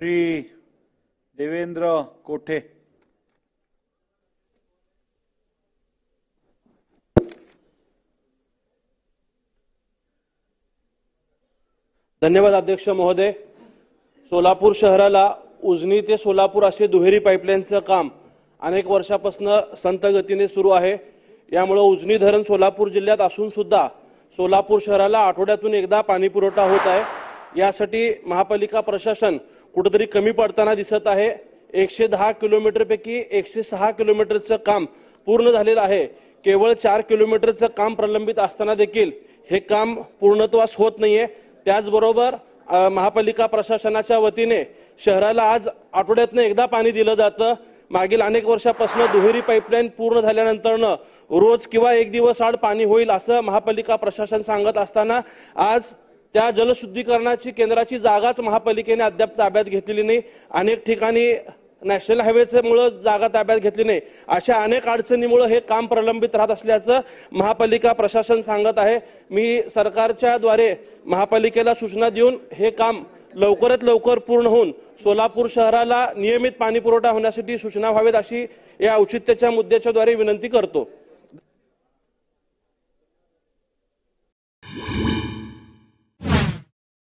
श्री देवेंद्र कोठे। धन्यवाद अध्यक्ष महोदय। सोलापूर शहराला उजनी ते सोलापूर असे दुहेरी पाईपलाईनचं काम अनेक वर्षापासून संत गतीने सुरू आहे। यामुळे उजनी धरण सोलापूर जिल्ह्यात असून सुद्धा सोलापूर शहराला आठवड्यातून एकदा पाणी पुरवठा होत आहे। यासाठी महापालिका प्रशासन कुठेतरी कमी पडताना दिसत आहे। 110 किलोमीटर पैकी 106 किलोमीटरचं काम पूर्ण झालेलं आहे। केवळ 4 किलोमीटरचं काम प्रलंबित असताना देखील हे काम पूर्णत्वास होत नाहीये। त्याचबरोबर महापालिका प्रशासनाच्या वतीने शहराला आज आठवड्यातून एकदा पाणी दिलं जातं। मागील अनेक वर्षापासून दुहेरी पाईपलाईन पूर्ण झाल्यानंतरनं रोज किंवा एक दिवस आड पाणी होईल असं महापालिका प्रशासन सांगत असताना आज त्या जलशुद्धीकरणाची केंद्राची जागाच महापालिकेने अद्याप ताब्यात घेतलेली नाही। अनेक ठिकाणी नॅशनल हायवेमुळे जागा ताब्यात घेतली नाही। अशा अनेक अडचणीमुळे हे काम प्रलंबित राहत असल्याचं महापालिका प्रशासन सांगत आहे। मी सरकारच्या द्वारे महापालिकेला सूचना देऊन हे काम लवकरात लवकर पूर्ण होऊन सोलापूर शहराला नियमित पाणी पुरवठा होण्यासाठी सूचना व्हावेत अशी या औचित्याच्या मुद्द्याच्या द्वारे विनंती करतो।